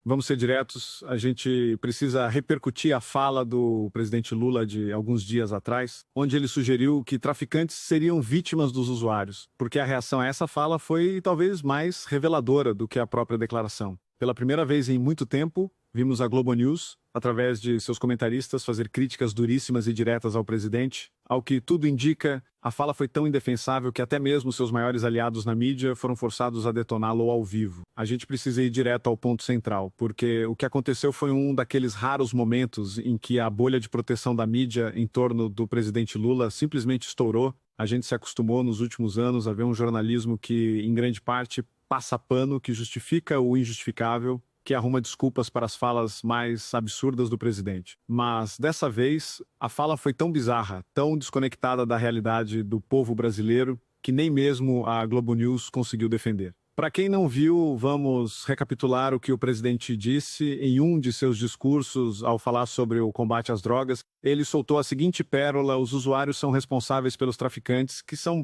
Vamos ser diretos, a gente precisa repercutir a fala do presidente Lula de alguns dias atrás, onde ele sugeriu que traficantes seriam vítimas dos usuários, porque a reação a essa fala foi talvez mais reveladora do que a própria declaração. Pela primeira vez em muito tempo, vimos a Globo News, através de seus comentaristas, fazer críticas duríssimas e diretas ao presidente. Ao que tudo indica, a fala foi tão indefensável que até mesmo seus maiores aliados na mídia foram forçados a detoná-lo ao vivo. A gente precisa ir direto ao ponto central, porque o que aconteceu foi um daqueles raros momentos em que a bolha de proteção da mídia em torno do presidente Lula simplesmente estourou. A gente se acostumou nos últimos anos a ver um jornalismo que, em grande parte, passa pano, que justifica o injustificável, que arruma desculpas para as falas mais absurdas do presidente. Mas, dessa vez, a fala foi tão bizarra, tão desconectada da realidade do povo brasileiro, que nem mesmo a Globo News conseguiu defender. Para quem não viu, vamos recapitular o que o presidente disse em um de seus discursos ao falar sobre o combate às drogas. Ele soltou a seguinte pérola: os usuários são responsáveis pelos traficantes, que são,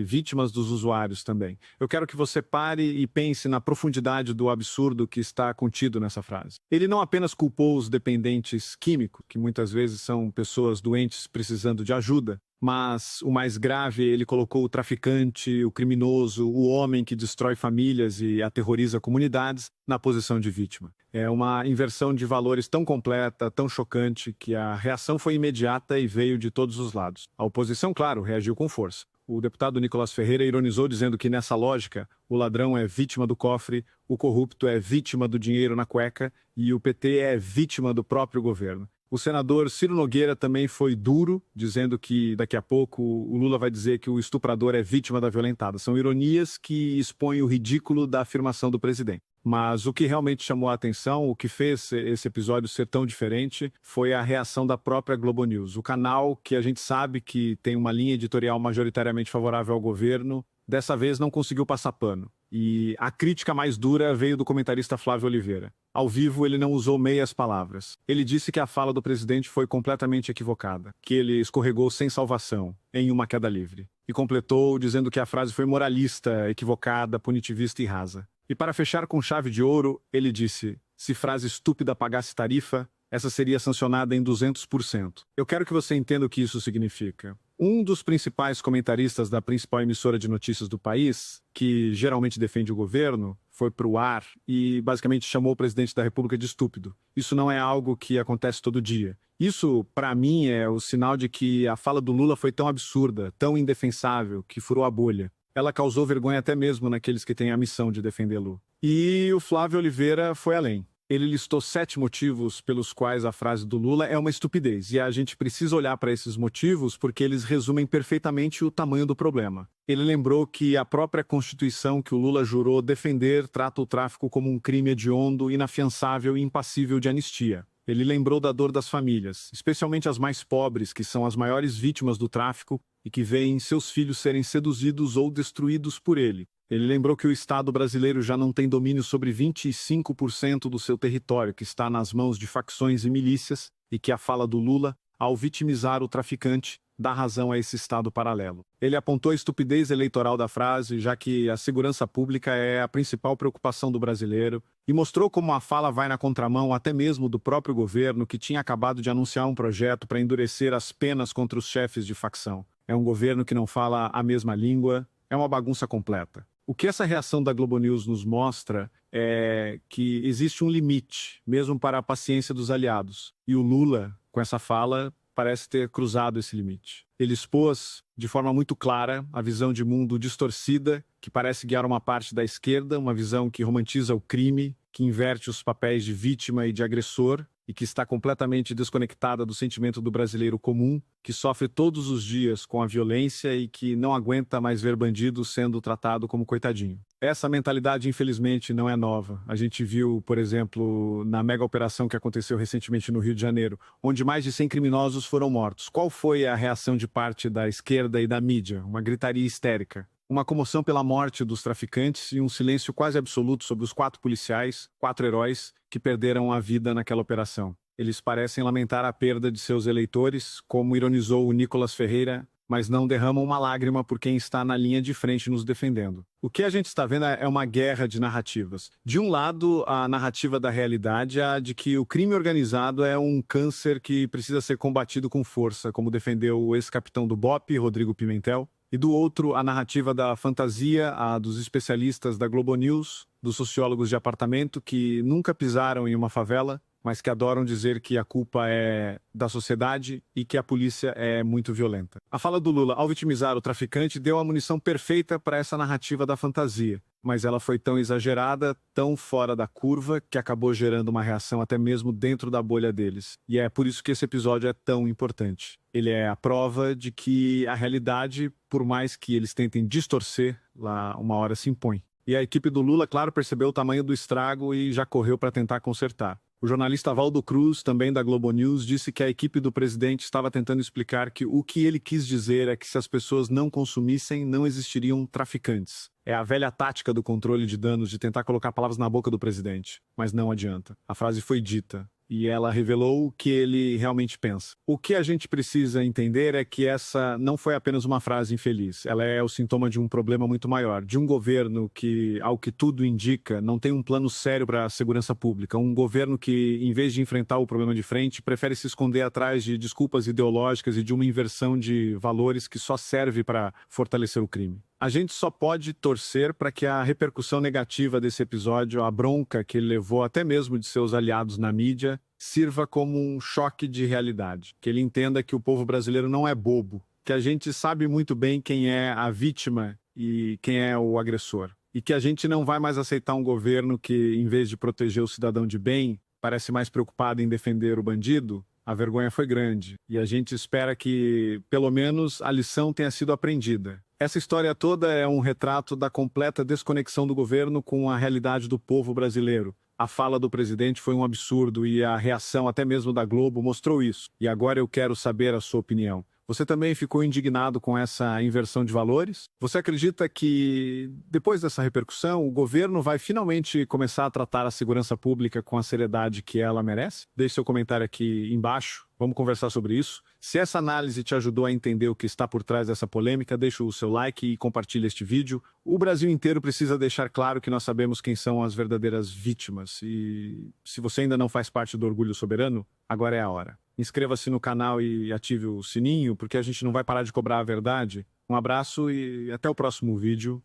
vítimas dos usuários também. Eu quero que você pare e pense na profundidade do absurdo que está contido nessa frase. Ele não apenas culpou os dependentes químicos, que muitas vezes são pessoas doentes precisando de ajuda, mas o mais grave, ele colocou o traficante, o criminoso, o homem que destrói famílias e aterroriza comunidades na posição de vítima. É uma inversão de valores tão completa, tão chocante, que a reação foi imediata e veio de todos os lados. A oposição, claro, reagiu com força. O deputado Nicolas Ferreira ironizou dizendo que, nessa lógica, o ladrão é vítima do cofre, o corrupto é vítima do dinheiro na cueca e o PT é vítima do próprio governo. O senador Ciro Nogueira também foi duro, dizendo que daqui a pouco o Lula vai dizer que o estuprador é vítima da violentada. São ironias que expõem o ridículo da afirmação do presidente. Mas o que realmente chamou a atenção, o que fez esse episódio ser tão diferente, foi a reação da própria Globo News. O canal que a gente sabe que tem uma linha editorial majoritariamente favorável ao governo, dessa vez não conseguiu passar pano. E a crítica mais dura veio do comentarista Flávio Oliveira. Ao vivo, ele não usou meias palavras. Ele disse que a fala do presidente foi completamente equivocada, que ele escorregou sem salvação, em uma queda livre. E completou dizendo que a frase foi moralista, equivocada, punitivista e rasa. E para fechar com chave de ouro, ele disse: se frase estúpida pagasse tarifa, essa seria sancionada em 200%. Eu quero que você entenda o que isso significa. Um dos principais comentaristas da principal emissora de notícias do país, que geralmente defende o governo, foi para o ar e basicamente chamou o presidente da República de estúpido. Isso não é algo que acontece todo dia. Isso, para mim, é o sinal de que a fala do Lula foi tão absurda, tão indefensável, que furou a bolha. Ela causou vergonha até mesmo naqueles que têm a missão de defendê-lo. E o Flávio Oliveira foi além. Ele listou 7 motivos pelos quais a frase do Lula é uma estupidez, e a gente precisa olhar para esses motivos porque eles resumem perfeitamente o tamanho do problema. Ele lembrou que a própria Constituição que o Lula jurou defender trata o tráfico como um crime hediondo, inafiançável e impassível de anistia. Ele lembrou da dor das famílias, especialmente as mais pobres, que são as maiores vítimas do tráfico e que veem seus filhos serem seduzidos ou destruídos por ele. Ele lembrou que o Estado brasileiro já não tem domínio sobre 25% do seu território, que está nas mãos de facções e milícias, e que a fala do Lula, ao vitimizar o traficante, dá razão a esse Estado paralelo. Ele apontou a estupidez eleitoral da frase, já que a segurança pública é a principal preocupação do brasileiro, e mostrou como a fala vai na contramão até mesmo do próprio governo, que tinha acabado de anunciar um projeto para endurecer as penas contra os chefes de facção. É um governo que não fala a mesma língua, é uma bagunça completa. O que essa reação da Globo News nos mostra é que existe um limite, mesmo para a paciência dos aliados. E o Lula, com essa fala, parece ter cruzado esse limite. Ele expôs, de forma muito clara, a visão de mundo distorcida, que parece guiar uma parte da esquerda, uma visão que romantiza o crime, que inverte os papéis de vítima e de agressor, e que está completamente desconectada do sentimento do brasileiro comum, que sofre todos os dias com a violência e que não aguenta mais ver bandido sendo tratado como coitadinho. Essa mentalidade, infelizmente, não é nova. A gente viu, por exemplo, na mega operação que aconteceu recentemente no Rio de Janeiro, onde mais de 100 criminosos foram mortos. Qual foi a reação de parte da esquerda e da mídia? Uma gritaria histérica. Uma comoção pela morte dos traficantes e um silêncio quase absoluto sobre os 4 policiais, 4 heróis, que perderam a vida naquela operação. Eles parecem lamentar a perda de seus eleitores, como ironizou o Nicolas Ferreira, mas não derramam uma lágrima por quem está na linha de frente nos defendendo. O que a gente está vendo é uma guerra de narrativas. De um lado, a narrativa da realidade é a de que o crime organizado é um câncer que precisa ser combatido com força, como defendeu o ex-capitão do BOPE, Rodrigo Pimentel. E do outro, a narrativa da fantasia, a dos especialistas da Globo News, dos sociólogos de apartamento que nunca pisaram em uma favela, mas que adoram dizer que a culpa é da sociedade e que a polícia é muito violenta. A fala do Lula ao vitimizar o traficante deu a munição perfeita para essa narrativa da fantasia, mas ela foi tão exagerada, tão fora da curva, que acabou gerando uma reação até mesmo dentro da bolha deles. E é por isso que esse episódio é tão importante. Ele é a prova de que a realidade, por mais que eles tentem distorcer, lá uma hora se impõe. E a equipe do Lula, claro, percebeu o tamanho do estrago e já correu para tentar consertar. O jornalista Valdo Cruz, também da Globo News, disse que a equipe do presidente estava tentando explicar que o que ele quis dizer é que se as pessoas não consumissem, não existiriam traficantes. É a velha tática do controle de danos de tentar colocar palavras na boca do presidente. Mas não adianta. A frase foi dita. E ela revelou o que ele realmente pensa. O que a gente precisa entender é que essa não foi apenas uma frase infeliz. Ela é o sintoma de um problema muito maior. De um governo que, ao que tudo indica, não tem um plano sério para a segurança pública. Um governo que, em vez de enfrentar o problema de frente, prefere se esconder atrás de desculpas ideológicas e de uma inversão de valores que só serve para fortalecer o crime. A gente só pode torcer para que a repercussão negativa desse episódio, a bronca que ele levou até mesmo de seus aliados na mídia, sirva como um choque de realidade. Que ele entenda que o povo brasileiro não é bobo, que a gente sabe muito bem quem é a vítima e quem é o agressor. E que a gente não vai mais aceitar um governo que, em vez de proteger o cidadão de bem, parece mais preocupado em defender o bandido. A vergonha foi grande e a gente espera que, pelo menos, a lição tenha sido aprendida. Essa história toda é um retrato da completa desconexão do governo com a realidade do povo brasileiro. A fala do presidente foi um absurdo e a reação até mesmo da Globo mostrou isso. E agora eu quero saber a sua opinião. Você também ficou indignado com essa inversão de valores? Você acredita que, depois dessa repercussão, o governo vai finalmente começar a tratar a segurança pública com a seriedade que ela merece? Deixe seu comentário aqui embaixo. Vamos conversar sobre isso. Se essa análise te ajudou a entender o que está por trás dessa polêmica, deixa o seu like e compartilha este vídeo. O Brasil inteiro precisa deixar claro que nós sabemos quem são as verdadeiras vítimas. E se você ainda não faz parte do Orgulho Soberano, agora é a hora. Inscreva-se no canal e ative o sininho, porque a gente não vai parar de cobrar a verdade. Um abraço e até o próximo vídeo.